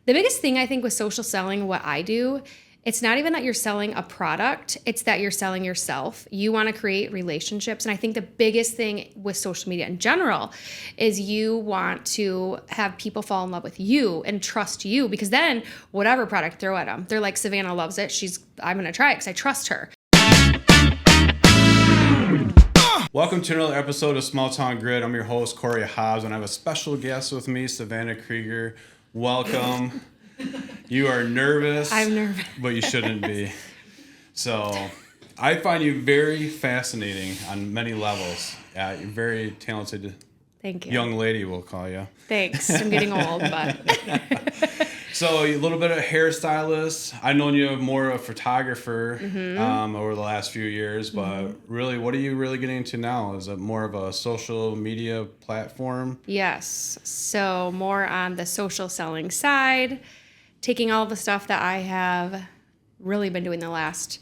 The biggest thing I think with social selling, what I do, it's not even that you're selling a product, it's that you're selling yourself. You want to create relationships. And I think the biggest thing with social media in general is you want to have people fall in love with you and trust you, because then whatever product throw at them, they're like, Savannah loves it. I'm going to try it because I trust her. Welcome to another episode of Small Town Grid. I'm your host, Corey Hobbs, and I have a special guest with me, Savannah Kreger. Welcome. You are nervous. I'm nervous. But you shouldn't be. So I find you very fascinating on many levels. You're very talented. Thank you. Young lady, we'll call you. Thanks. I'm getting old, but... So a little bit of hairstylist. I've known you more of a photographer over the last few years, but really, what are you really getting into now? Is it more of a social media platform? Yes. So more on the social selling side, taking all the stuff that I have really been doing the last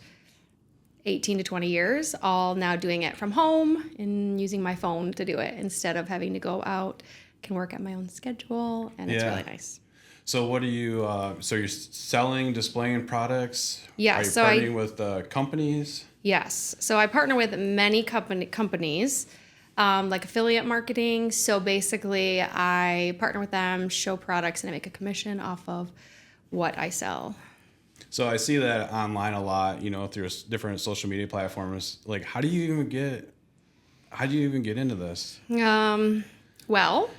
18 to 20 years, all now doing it from home and using my phone to do it instead of having to go out. I can work at my own schedule, and it's really nice. So what are you, so you're selling, displaying products? Yeah. Are you partnering with companies? Yes. So I partner with many companies, like affiliate marketing. So basically I partner with them, show products, and I make a commission off of what I sell. So I see that online a lot, through different social media platforms. Like, how do you even get into this? Well,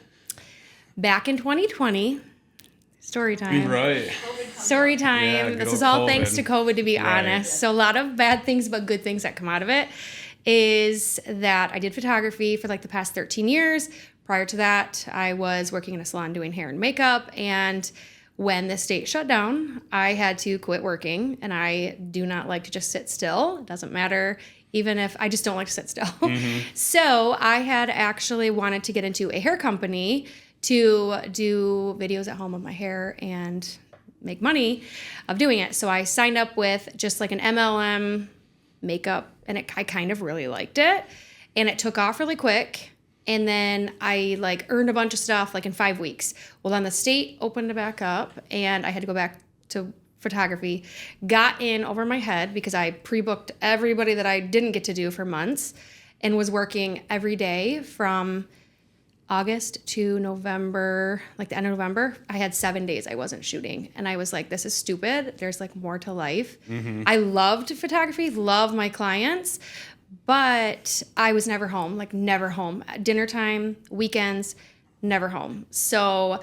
back in 2020, story time. Right. Story time. Yeah, this is all thanks to COVID, to be honest. So a lot of bad things, but good things that come out of it is that I did photography for like the past 13 years. Prior to that, I was working in a salon doing hair and makeup. And when the state shut down, I had to quit working. And I do not like to just sit still. It doesn't matter. Even if I just don't like to sit still. So I had actually wanted to get into a hair company to do videos at home of my hair and make money of doing it. So I signed up with just like an MLM makeup, and I kind of really liked it, and it took off really quick. And then I earned a bunch of stuff in 5 weeks. Well, then the state opened it back up, and I had to go back to photography. Got in over my head because I pre-booked everybody that I didn't get to do for months, and was working every day from August to November, the end of November. I had 7 days I wasn't shooting. And I was like, this is stupid. There's more to life. I loved photography, love my clients, but I was never home, never home. Dinner time, weekends, never home. So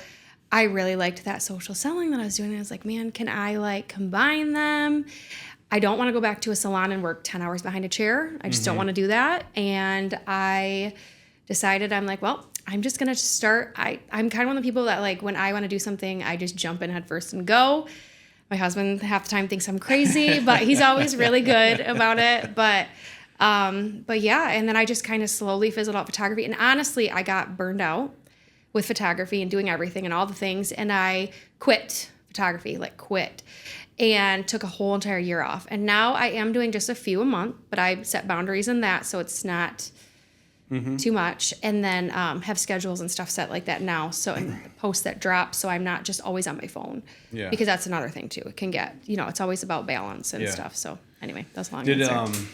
I really liked that social selling that I was doing. I was like, man, can I combine them? I don't want to go back to a salon and work 10 hours behind a chair. I just don't want to do that. And I decided, I'm like, well, I'm just going to start. I'm kind of one of the people that when I want to do something, I just jump in head first and go. My husband half the time thinks I'm crazy, but he's always really good about it. But yeah, and then I just kind of slowly fizzled out photography. And honestly, I got burned out with photography and doing everything and all the things. And I quit photography, quit, and took a whole entire year off. And now I am doing just a few a month, but I set boundaries in that. So it's not too much, and then have schedules and stuff set like that now. So and posts that drop, so I'm not just always on my phone. Yeah. Because that's another thing too. It can get, it's always about balance and stuff. So anyway, that's a long answer.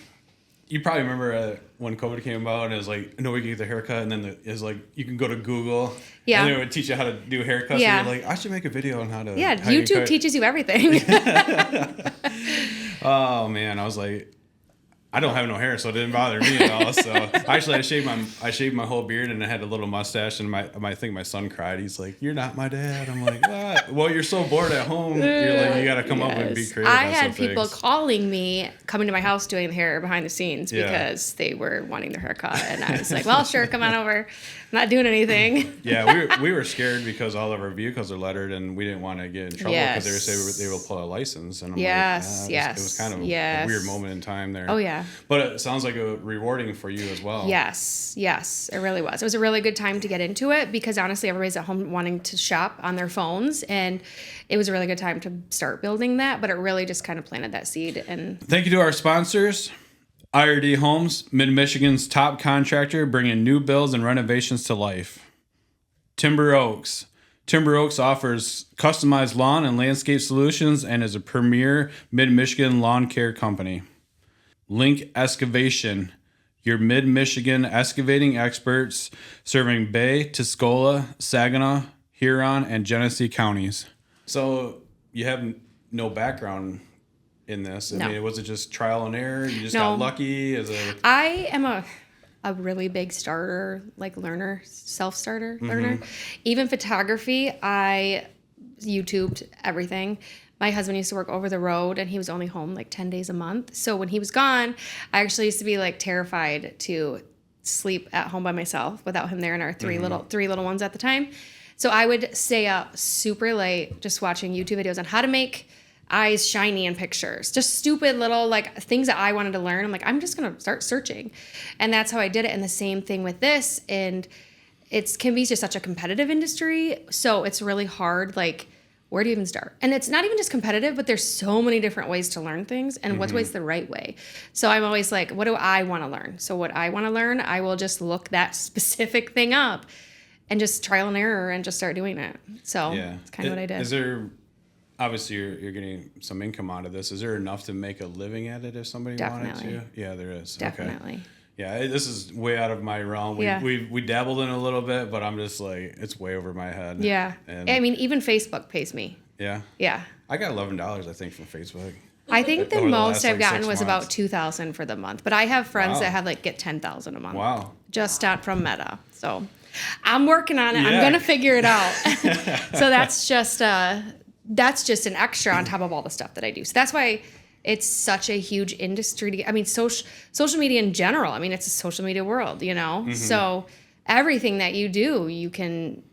You probably remember when COVID came about, and it was nobody could get their haircut, and then it was you can go to Google, and it would teach you how to do haircuts. Yeah. And you're I should make a video on how to. Yeah, YouTube teaches you everything. Oh man, I was I don't have no hair, so it didn't bother me at all. So actually, I shaved my whole beard, and I had a little mustache. And I think my son cried. He's like, "You're not my dad." I'm like, "What?" Well, you're so bored at home. You're you got to come up and be creative. I had people calling me, coming to my house doing hair behind the scenes because they were wanting their hair cut, and I was like, "Well, sure, come on over. I'm not doing anything." Yeah, we were scared because all of our vehicles are lettered, and we didn't want to get in trouble because they were say they will pull a license. And I'm it was kind of a weird moment in time there. Oh yeah. But it sounds like a rewarding for you as well. Yes, it really was. It was a really good time to get into it because honestly, everybody's at home wanting to shop on their phones, and it was a really good time to start building that. But it really just kind of planted that seed. And thank you to our sponsors, IRD Homes, Mid-Michigan's top contractor, bringing new builds and renovations to life. Timber Oaks, Timber Oaks offers customized lawn and landscape solutions and is a premier Mid-Michigan lawn care company. Link Excavation, your Mid-Michigan excavating experts serving Bay, Tuscola, Saginaw, Huron, and Genesee counties. So you have no background in this. I mean, was it just trial and error? You just got lucky? I am a really big starter, like learner, self-starter learner. Even photography, I YouTubed everything. My husband used to work over the road and he was only home like 10 days a month. So when he was gone, I actually used to be like terrified to sleep at home by myself without him there and our three little ones at the time. So I would stay up super late just watching YouTube videos on how to make eyes shiny in pictures. Just stupid little like things that I wanted to learn. I'm like, I'm just going to start searching. And that's how I did it. And the same thing with this. And it can be just such a competitive industry. So it's really hard. Like, where do you even start? And it's not even just competitive, but there's so many different ways to learn things and what way's the right way. So I'm always like, what do I want to learn? So what I want to learn, I will just look that specific thing up and just trial and error and just start doing it. So that's kind of what I did. Is there, obviously you're getting some income out of this. Is there enough to make a living at it if somebody wanted to? Yeah, there is. Definitely. Okay. Yeah, this is way out of my realm. We dabbled in a little bit, but I'm just like, it's way over my head. Yeah. And I mean, even Facebook pays me. Yeah? Yeah. I got $11, I think, from Facebook. I think the most I've gotten was about $2,000 for the month. But I have friends that have like get $10,000 a month. Wow. Just from Meta. So I'm working on it. Yeah. I'm going to figure it out. So that's just an extra on top of all the stuff that I do. So that's why it's such a huge industry. I mean, social media in general. I mean, it's a social media world, you know? So everything that you do, you can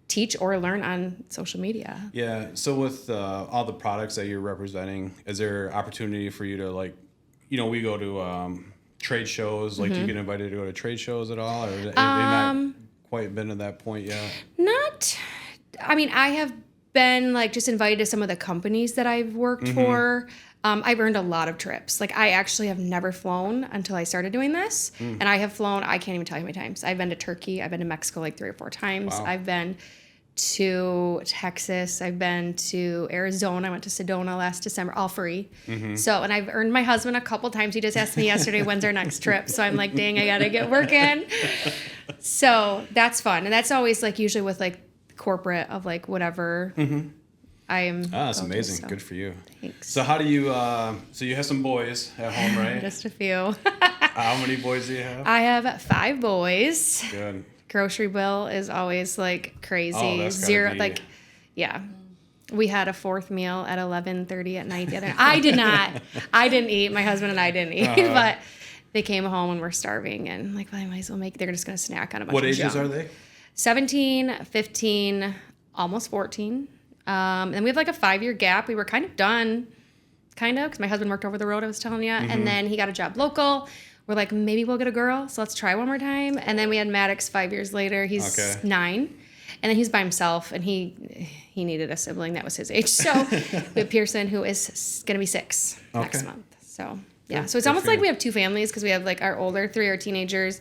teach or learn on social media. Yeah. So with all the products that you're representing, is there opportunity for you to like, you know, we go to trade shows, like do you get invited to go to trade shows at all? Or have you not quite been to that point yet? I have been like just invited to some of the companies that I've worked for. I've earned a lot of trips. Like I actually have never flown until I started doing this. And I have flown, I can't even tell you how many times. I've been to Turkey. I've been to Mexico like 3 or 4 times. Wow. I've been to Texas. I've been to Arizona. I went to Sedona last December, all free. So, and I've earned my husband a couple times. He just asked me yesterday, when's our next trip? So I'm like, dang, I gotta get working. So that's fun. And that's always like usually with like corporate of like whatever I am. That's amazing. So. Good for you. Thanks. So how do you, so you have some boys at home, right? Just a few. How many boys do you have? I have 5 boys. Good. Grocery bill is always like crazy. Oh, that's Zero, be... like, yeah. We had a 4th meal at 11:30 at night the other night. I did not. I didn't eat. My husband and I didn't eat. But they came home and were starving. And like, well, I might as well they're just going to snack on a bunch What of ages junk. are they? 17, 15, almost 14. And we have like a 5-year gap. We were kind of done, because my husband worked over the road, I was telling you. And then he got a job local. We're like, maybe we'll get a girl, so let's try one more time. And then we had Maddox 5 years later. He's 9. And then he's by himself, and he needed a sibling that was his age. So we have Pearson, who is going to be 6 next month. So, yeah. So it's almost like we have 2 families, because we have like our older 3 are teenagers.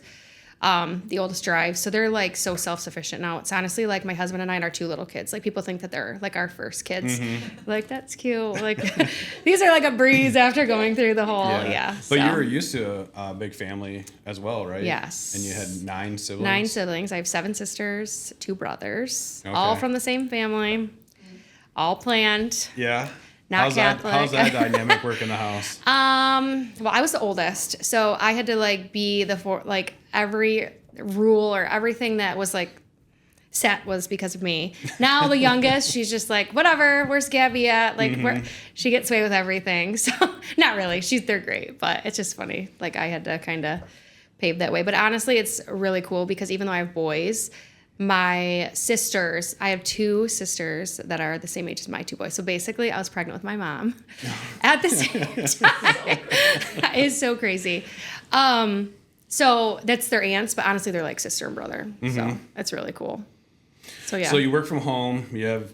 The oldest drives, so they're like so self-sufficient now. It's honestly like my husband and I and our 2 little kids. Like people think that they're like our first kids. Like that's cute. Like these are like a breeze after going through the whole But you were used to a big family as well, right? Yes. And you had 9 siblings. 9 siblings. I have 7 sisters, 2 brothers, all from the same family, all planned. Yeah. Not Catholic. How's that dynamic work in the house? Well, I was the oldest, so I had to like be every rule or everything that was like set was because of me. Now the youngest, she's just like, whatever, where's Gabby at? Like she gets away with everything. So not really. They're great, but it's just funny. Like I had to kind of pave that way. But honestly, it's really cool because even though I have boys, my sisters, I have 2 sisters that are the same age as my 2 boys. So basically, I was pregnant with my mom at the same time. It's so crazy. So that's their aunts, but honestly, they're like sister and brother. So that's really cool. So yeah. So you work from home. You have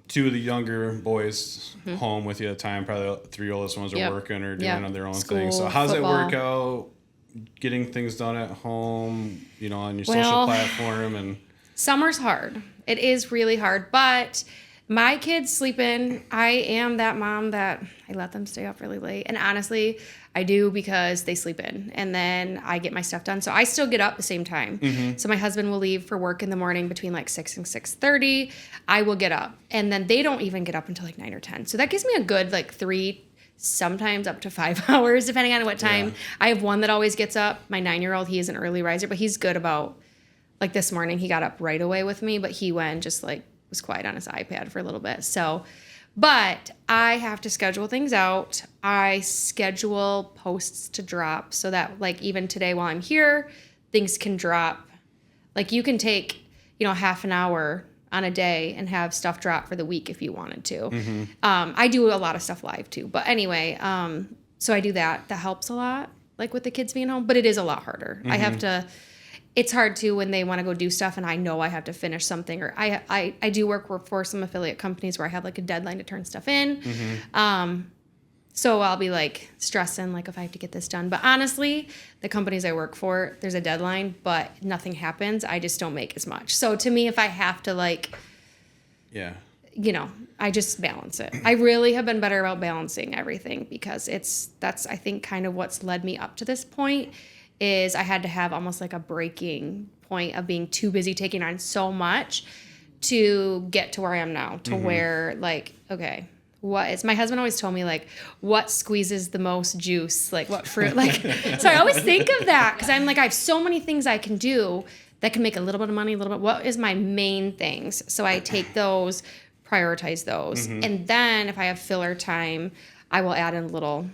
2 of the younger boys home with you at the time. Probably the 3 oldest ones are working or doing their own thing. So how's it work out? Getting things done at home, you know, on your social platform and. Summer's hard. It is really hard, but my kids sleep in. I am that mom that I let them stay up really late. And honestly, I do because they sleep in. And then I get my stuff done. So I still get up the same time. So my husband will leave for work in the morning between like 6 and 6:30. I will get up. And then they don't even get up until like 9 or 10. So that gives me a good like 3, sometimes up to 5 hours, depending on what time. I have one that always gets up. My 9-year-old, he is an early riser, but he's good about, like this morning, he got up right away with me, but he went just like, was quiet on his iPad for a little bit. So, but I have to schedule things out. I schedule posts to drop so that like even today while I'm here, things can drop. Like you can take, half an hour on a day and have stuff drop for the week if you wanted to. I do a lot of stuff live too. But anyway, so I do that. That helps a lot, like with the kids being home, but it is a lot harder. I have to, it's hard too when they want to go do stuff and I know I have to finish something, or I do work for some affiliate companies where I have like a deadline to turn stuff in. So I'll be like stressing like if I have to get this done. But honestly, the companies I work for, there's a deadline, but nothing happens. I just don't make as much. So to me, if I have to like, I just balance it. I really have been better about balancing everything because that's I think kind of what's led me up to this point. Is I had to have almost like a breaking point of being too busy taking on so much to get to where I am now, to where like, okay, my husband always told me like, what squeezes the most juice? Like what fruit? Like, so I always think of that because I'm like, I have so many things I can do that can make a little bit of money, what is my main things? So I take those, prioritize those. And then if I have filler time, I will add in little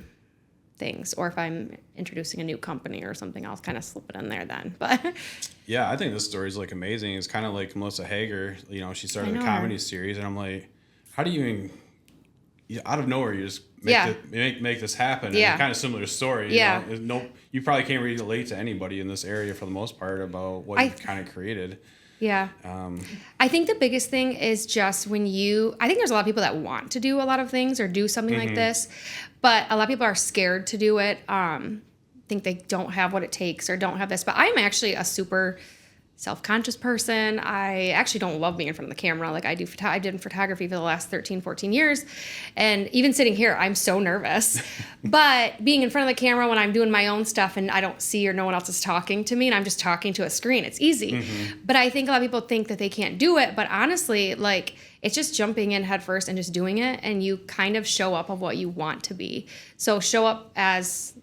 things, or if I'm introducing a new company or something, I'll kind of slip it in there then. But yeah, I think this story is like amazing. It's kind of like Melissa Hager, she started a comedy series, and I'm like, how do you even, out of nowhere, you just make this happen? And it's kind of similar story. You probably can't relate to anybody in this area for the most part about what you've kind of created. Yeah. I think the biggest thing is just I think there's a lot of people that want to do a lot of things or do something like this, but a lot of people are scared to do it. Think they don't have what it takes or don't have this, but I'm actually a super self-conscious person. I actually don't love being in front of the camera. Like I did photography for the last 13, 14 years. And even sitting here, I'm so nervous. But being in front of the camera when I'm doing my own stuff and I don't see or no one else is talking to me and I'm just talking to a screen, it's easy. But I think a lot of people think that they can't do it. But honestly, like it's just jumping in head first and just doing it. And you kind of show up of what you want to be. So show up as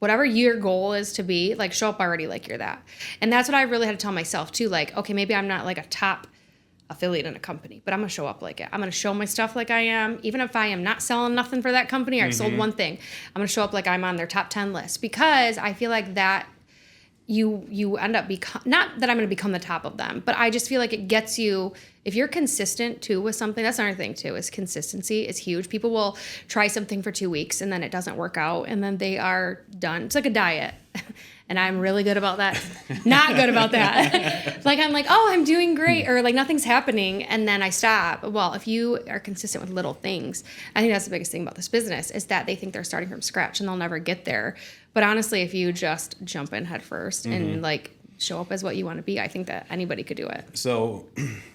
whatever your goal is to be, like show up already like you're that. And that's what I really had to tell myself too. Like, okay, maybe I'm not like a top affiliate in a company, but I'm going to show up like it. I'm going to show my stuff like I am. Even if I am not selling nothing for that company or I sold one thing, I'm going to show up like I'm on their top 10 list, because I feel like that you end up not that I'm going to become the top of them, but I just feel like it gets you, if you're consistent too with something. That's another thing too, is consistency is huge. People will try something for 2 weeks and then it doesn't work out and then they are done. It's like a diet. And I'm really good about that. Not good about that. Like I'm like, oh, I'm doing great, or like nothing's happening, and then I stop. Well, if you are consistent with little things, I think that's the biggest thing about this business, is that they think they're starting from scratch and they'll never get there. But honestly, if you just jump in head first and like show up as what you want to be, I think that anybody could do it. So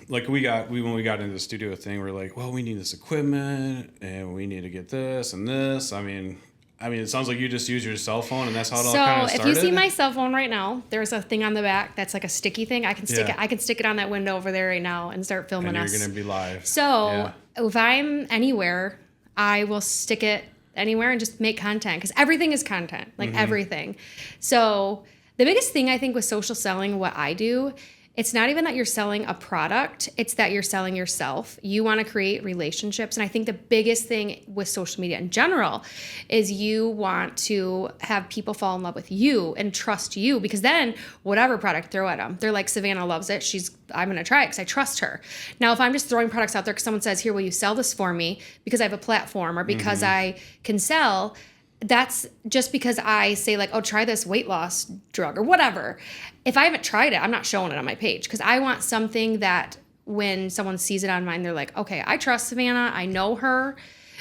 like when we got into the studio thing, we're like, well, we need this equipment and we need to get this and this. I mean, it sounds like you just use your cell phone and that's how it all kind of started. So if you see my cell phone right now, there's a thing on the back that's like a sticky thing. I can stick it on that window over there right now and start filming us. And you're going to be live. So if I'm anywhere, I will stick it anywhere and just make content, because everything is content, like everything. So the biggest thing I think with social selling, what I do, it's not even that you're selling a product, it's that you're selling yourself. You want to create relationships. And I think the biggest thing with social media in general is you want to have people fall in love with you and trust you, because then whatever product throw at them, they're like, Savannah loves it. I'm going to try it because I trust her. Now, if I'm just throwing products out there because someone says, here, will you sell this for me because I have a platform or because I can sell, that's just because I say like, oh, try this weight loss drug or whatever. If I haven't tried it, I'm not showing it on my page, because I want something that when someone sees it on mine, they're like, okay, I trust Savannah. I know her.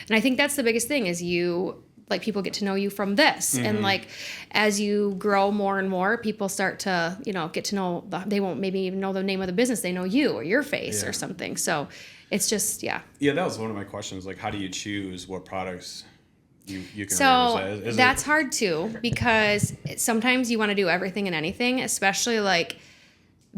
And I think that's the biggest thing, is you like people get to know you from this. And like as you grow more and more, people start to, you know, get to know they won't maybe even know the name of the business. They know you or your face or something. So it's just yeah, that was one of my questions. Like, how do you choose what products you can so represent? That's hard too, because sometimes you want to do everything and anything, especially like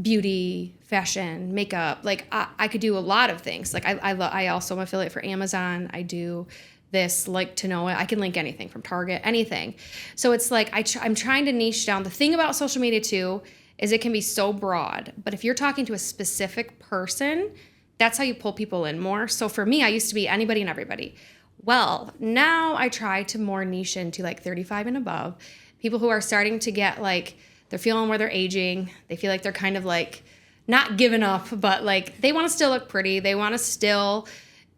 beauty, fashion, makeup. Like I could do a lot of things. Like I also am affiliate for Amazon. I do this, like, to know it. I can link anything from Target, anything. So it's like I'm trying to niche down. The thing about social media too is it can be so broad, but if you're talking to a specific person, that's how you pull people in more. So for me, I used to be anybody and everybody. Well, now I try to more niche into like 35 and above, people who are starting to get like, they're feeling where they're aging. They feel like they're kind of like not giving up, but like they want to still look pretty. They want to still,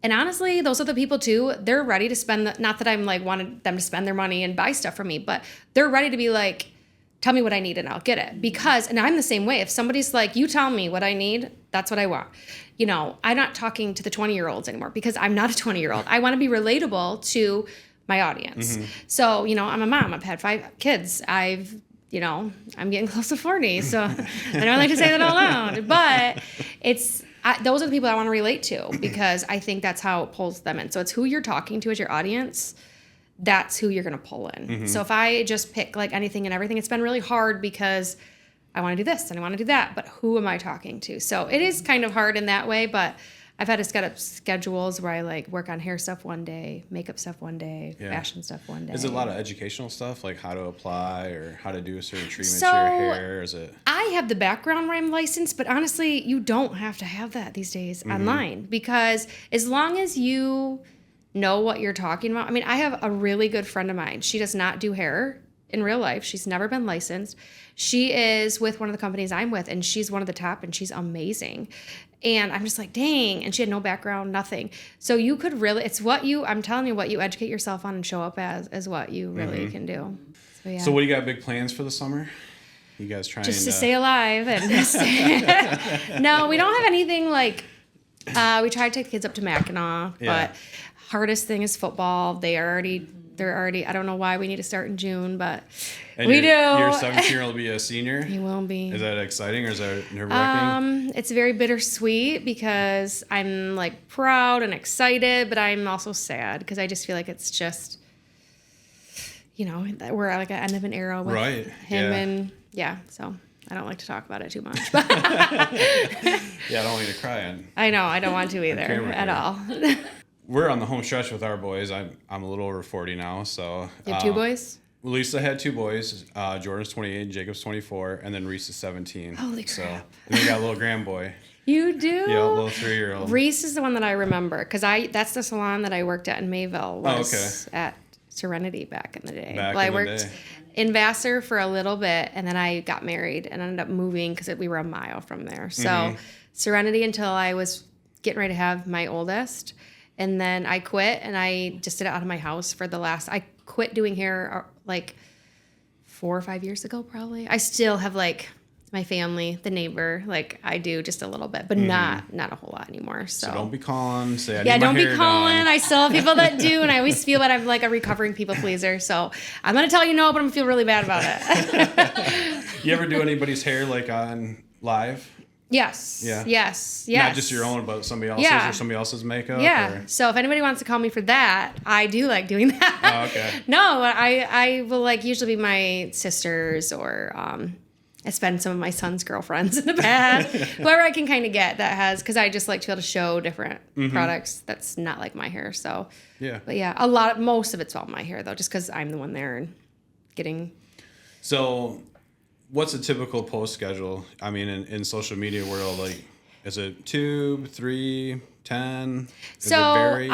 and honestly, those are the people too. They're ready to spend, not that I'm like wanted them to spend their money and buy stuff from me, but they're ready to be like, tell me what I need and I'll get it. Because, and I'm the same way. If somebody's like, you tell me what I need, that's what I want. You know, I'm not talking to the 20-year-olds anymore because I'm not a 20-year-old. I want to be relatable to my audience. So, you know, I'm a mom. I've had 5 kids. You know, I'm getting close to 40, so I don't like to say that out loud. But those are the people I want to relate to because I think that's how it pulls them in. So it's who you're talking to as your audience. That's who you're going to pull in. So if I just pick like anything and everything, it's been really hard because I want to do this and I want to do that. But who am I talking to? So it is kind of hard in that way, but I've had to set up schedules where I like work on hair stuff one day, makeup stuff one day, fashion stuff one day. Is it a lot of educational stuff, like how to apply or how to do a certain treatment to your hair? Is it? I have the background where I'm licensed, but honestly, you don't have to have that these days online because as long as you know what you're talking about. I mean, I have a really good friend of mine. She does not do hair in real life. She's never been licensed. She is with one of the companies I'm with, and she's one of the top, and she's amazing. And I'm just like, dang. And she had no background, nothing. So you could really, I'm telling you, what you educate yourself on and show up as is what you really can do. So, yeah. So what do you got big plans for the summer? You guys trying just to stay alive and No, we don't have anything like, we try to take the kids up to Mackinac, but hardest thing is football. They're already, I don't know why we need to start in June, but we do. Your 17-year-old will be a senior? He will be. Is that exciting or is that nerve-wracking? It's very bittersweet because I'm like proud and excited, but I'm also sad because I just feel like it's just, you know, we're like at the end of an era with him and so I don't like to talk about it too much. But I don't want you to cry. I know, I don't want to either at all. We're on the home stretch with our boys. I'm a little over 40 now, so. You have 2 boys? Lisa had 2 boys. Jordan's 28, Jacob's 24, and then Reese is 17. Holy crap. So, and then we got a little grand boy. You do? Yeah, a little 3-year-old. Reese is the one that I remember, because that's the salon that I worked at in Mayville, at Serenity back in the day. I worked in Vassar for a little bit, and then I got married and ended up moving because we were a mile from there. So Serenity until I was getting ready to have my oldest. And then I quit, and I just did it out of my house I quit doing hair like 4 or 5 years ago, probably. I still have like my family, the neighbor, like I do just a little bit, but not a whole lot anymore. So don't be calling, say I need my hair done. Yeah, don't be calling. I still have people that do, and I always feel that I'm like a recovering people pleaser. So I'm going to tell you no, but I'm going to feel really bad about it. You ever do anybody's hair like on live? Yes. Yeah. Yes. Not just your own, but somebody else's or somebody else's makeup? Yeah. Or? So if anybody wants to call me for that, I do like doing that. Oh, okay. No, I will like usually be my sisters or I spend some of my son's girlfriends in the past. Whoever I can kind of get that has, because I just like to be able to show different products that's not like my hair. So yeah. But yeah, most of it's all my hair though, just because I'm the one there and getting. So. What's a typical post schedule? I mean, in social media world, like, is it 2, 3, 10? Does it vary?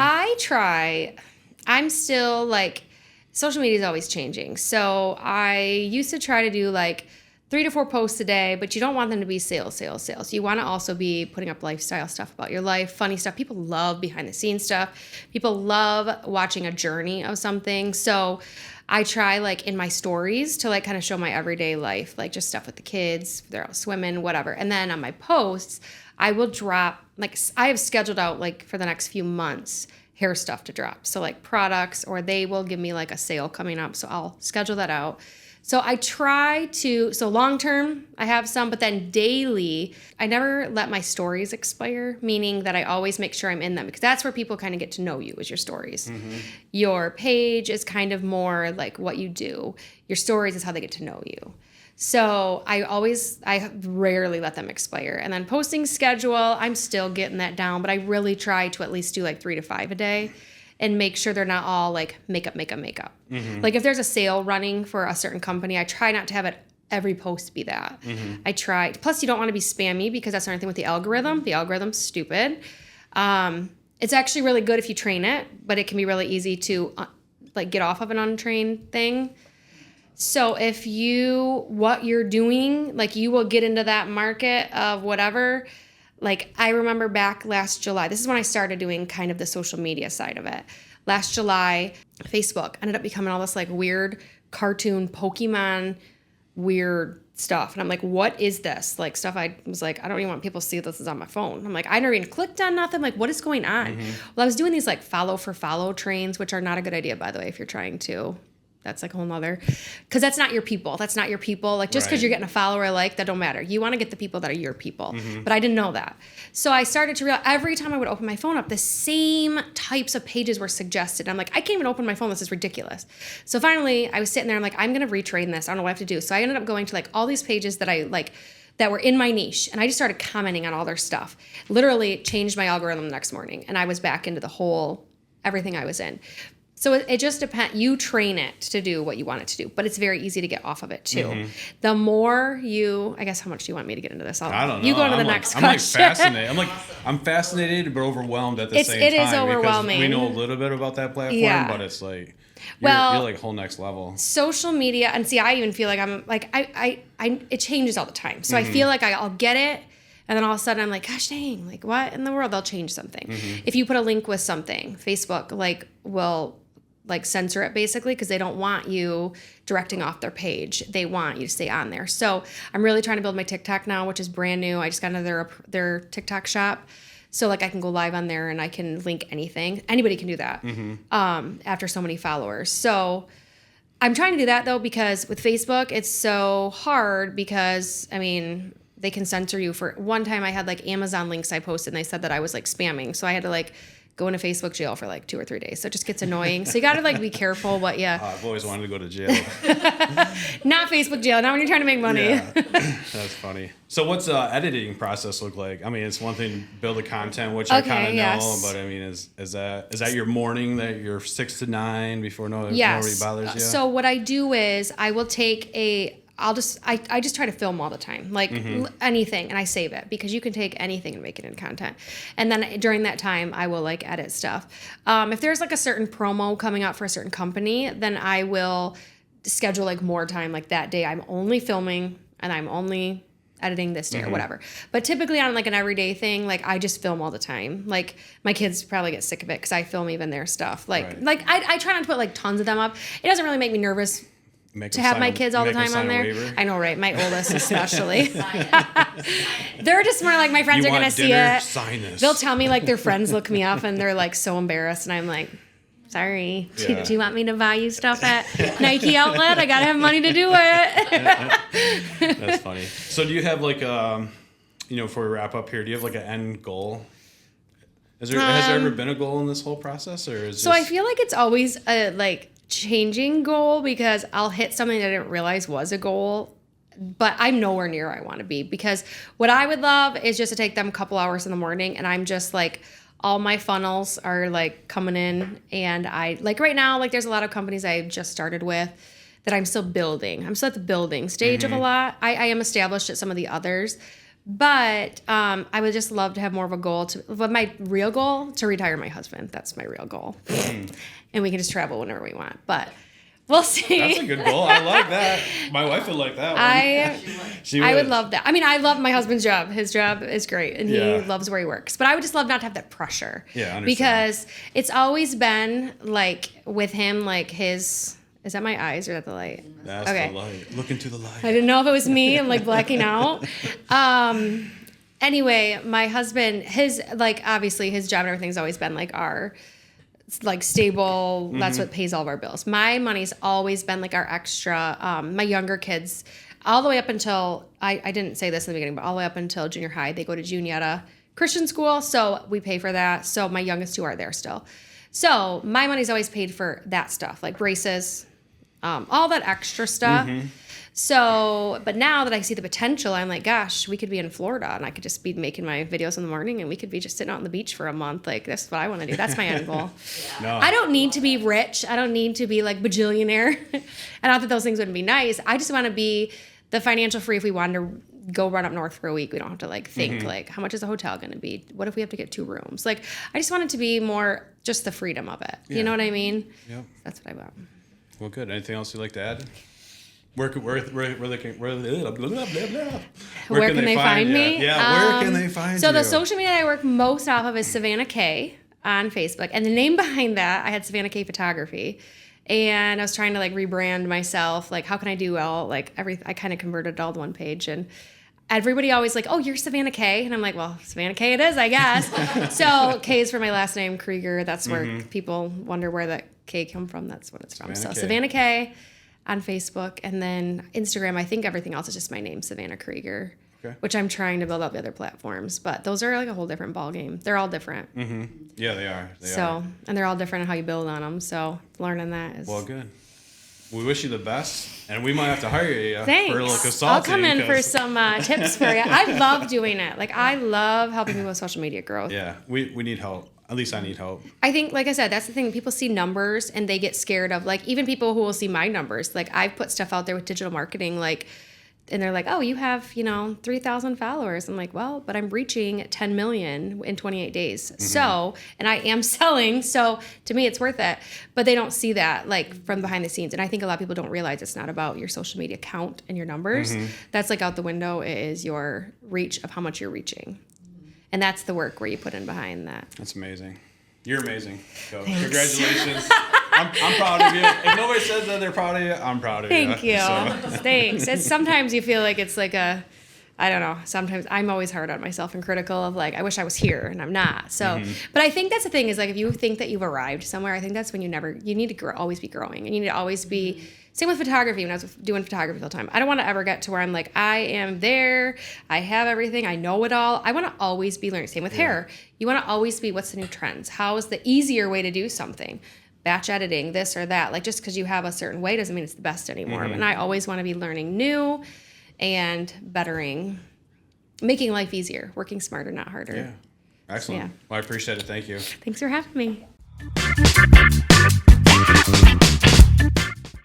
I'm still like, social media is always changing. So I used to try to do like 3 to 4 posts a day, but you don't want them to be sales. You want to also be putting up lifestyle stuff about your life, funny stuff. People love behind the scenes stuff. People love watching a journey of something. So I try like in my stories to like kind of show my everyday life, like just stuff with the kids, they're out swimming, whatever. And then on my posts, I will drop, like I have scheduled out like for the next few months, hair stuff to drop. So like products, or they will give me like a sale coming up. So I'll schedule that out. So I try to, so long term, I have some, but then daily, I never let my stories expire, meaning that I always make sure I'm in them, because that's where people kind of get to know you, is your stories. Mm-hmm. Your page is kind of more like what you do. Your stories is how they get to know you. So I rarely let them expire. And then posting schedule, I'm still getting that down, but I really try to at least do like 3 to 5 a day. And make sure they're not all like makeup. Mm-hmm. Like if there's a sale running for a certain company, I try not to have it every post be that. Mm-hmm. I try. Plus, you don't want to be spammy, because that's another thing with the algorithm. The algorithm's stupid. It's actually really good if you train it, but it can be really easy to like get off of an untrained thing. So if what you're doing, like you will get into that market of whatever. Like I remember back last July, this is when I started doing kind of the social media side of it. Last July, Facebook ended up becoming all this like weird cartoon Pokemon weird stuff. And I'm like, what is this? Like stuff I was like, I don't even want people to see this is on my phone. I'm like, I never even clicked on nothing. Like, what is going on? Mm-hmm. Well, I was doing these like follow for follow trains, which are not a good idea, by the way, if you're trying to. That's like a whole nother, because that's not your people. Like just because you're getting a follower like that don't matter. You want to get the people that are your people. Mm-hmm. But I didn't know that. So I started to realize every time I would open my phone up, the same types of pages were suggested. I'm like, I can't even open my phone. This is ridiculous. So finally I was sitting there. I'm like, I'm going to retrain this. I don't know what I have to do. So I ended up going to like all these pages that I like that were in my niche. And I just started commenting on all their stuff. Literally changed my algorithm the next morning. And I was back into everything I was in. So it just depends. You train it to do what you want it to do, but it's very easy to get off of it too. Mm-hmm. The more I guess, how much do you want me to get into this? I don't know. You go to the next question. I'm fascinated, but overwhelmed at the same time. It is overwhelming. We know a little bit about that platform, but it's like, you're like whole next level. Social media, and see, I even feel like I'm like, it changes all the time. So I feel like I'll get it. And then all of a sudden I'm like, gosh dang, like what in the world? They'll change something. Mm-hmm. If you put a link with something, Facebook will censor it basically, because they don't want you directing off their page. They want you to stay on there. So I'm really trying to build my TikTok now, which is brand new. I just got into their TikTok shop. So like I can go live on there and I can link anything. Anybody can do that after so many followers. So I'm trying to do that though, because with Facebook, it's so hard because, I mean, they can censor you. For one time I had like Amazon links I posted and they said that I was like spamming. So I had to like go into Facebook jail for like 2 or 3 days. So it just gets annoying. So you got to like be careful what you... I've always wanted to go to jail. Not Facebook jail. Not when you're trying to make money. Yeah. That's funny. So what's the editing process look like? I mean, it's one thing to build the content, which I kind of know, but I mean, is that your morning, that you're 6 to 9 before nobody bothers you? So what I do is I will take I just try to film all the time, like anything, and I save it, because you can take anything and make it into content. And then during that time, I will like edit stuff. If there's like a certain promo coming out for a certain company, then I will schedule like more time. Like that day, I'm only filming and I'm only editing this day or whatever. But typically on like an everyday thing, like I just film all the time. Like my kids probably get sick of it because I film even their stuff. Like I try not to put like tons of them up. It doesn't really make me nervous to have my kids all the time on there. I know, right? My oldest especially. They're just more like, my friends are going to see it. Sign this. They'll tell me like their friends look me up and they're like so embarrassed. And I'm like, sorry. Yeah. Do you want me to buy you stuff at Nike outlet? I got to have money to do it. That's funny. So do you have like, before we wrap up here, do you have like an end goal? Has there ever been a goal in this whole process? Or is I feel like it's always a changing goal, because I'll hit something that I didn't realize was a goal, but I'm nowhere near where I want to be. Because what I would love is just to take them a couple hours in the morning, and I'm just like, all my funnels are like coming in, and I like right now, like there's a lot of companies I just started with that I'm still building. I'm still at the building stage of a lot. I am established at some of the others, but I would just love to have more of a goal my real goal to retire my husband. That's my real goal. And we can just travel whenever we want. But We'll see. That's a good goal. I like that. My wife would like that one. I would love that. I mean, I love my husband's job. His job is great, and he loves where he works. But I would just love not to have that pressure. Yeah, I understand. Because it's always been like with him, like his. Is that my eyes or is that the light? That's the light. Look into the light. I didn't know if it was me. I'm like blacking out. Anyway, my husband, obviously his job and everything's always been like our stable. That's what pays all of our bills. My money's always been like our extra. My younger kids, all the way up until I didn't say this in the beginning, but all the way up until junior high, they go to Juniata Christian school, so we pay for that. So my youngest two are there still. So my money's always paid for that stuff, like braces, all that extra stuff. So, but now that I see the potential, I'm like, gosh, we could be in Florida and I could just be making my videos in the morning and we could be just sitting out on the beach for a month. Like, that's what I want to do. That's my end goal. No. I don't need to be rich. I don't need to be like bajillionaire. And not that those things wouldn't be nice. I just want to be the financial free if we wanted to go run up north for a week. We don't have to like think like, how much is a hotel going to be? What if we have to get 2 rooms? Like, I just want it to be more just the freedom of it. You know what I mean? Yep. That's what I want. Well, good. Anything else you'd like to add? Where can they find me? Yeah, where can they find you? So the social media I work most off of is Savannah K on Facebook. And the name behind that, I had Savannah K Photography. And I was trying to like rebrand myself. Like, how can I do all like I kind of converted it all to one page. And everybody always like, oh, you're Savannah K. And I'm like, well, Savannah K it is, I guess. So K is for my last name, Kreger. That's where people wonder where that K come from. That's what it's from. So Savannah K on Facebook, and then Instagram. I think everything else is just my name, Savannah Kreger, which I'm trying to build up the other platforms. But those are like a whole different ball game. They're all different. Yeah, they are. And they're all different in how you build on them. So learning that is good. We wish you the best, and we might have to hire you Thanks. for a little consulting. I'll come in for some tips for you. I love doing it. Like, I love helping people with social media growth. Yeah, we need help. At least I need help. I think, like I said, that's the thing. People see numbers and they get scared of, like, even people who will see my numbers. Like, I've put stuff out there with digital marketing, like, and they're like, oh, you have, 3,000 followers. I'm like, well, but I'm reaching 10 million in 28 days. So, and I am selling. So to me, it's worth it. But they don't see that like from behind the scenes. And I think a lot of people don't realize it's not about your social media count and your numbers. That's like out the window. It is your reach of how much you're reaching. And that's the work where you put in behind that. That's amazing. You're amazing. So congratulations. I'm proud of you. If nobody says that they're proud of you, I'm proud of you. Thank you. So. Thanks. It's, sometimes you feel like it's like I don't know. Sometimes I'm always hard on myself and critical of like, I wish I was here and I'm not. So, but I think that's the thing is like, if you think that you've arrived somewhere, I think that's when you need to always be growing, and you need to always be, same with photography. When I was doing photography all the time, I don't want to ever get to where I'm like, I am there, I have everything, I know it all. I want to always be learning. Same with hair. You want to always be, what's the new trends? How is the easier way to do something? Batch editing, this or that. Like, just because you have a certain way doesn't mean it's the best anymore. And I always want to be learning new and bettering, making life easier, working smarter, not harder. Yeah. Excellent. Yeah. Well, I appreciate it. Thank you. Thanks for having me.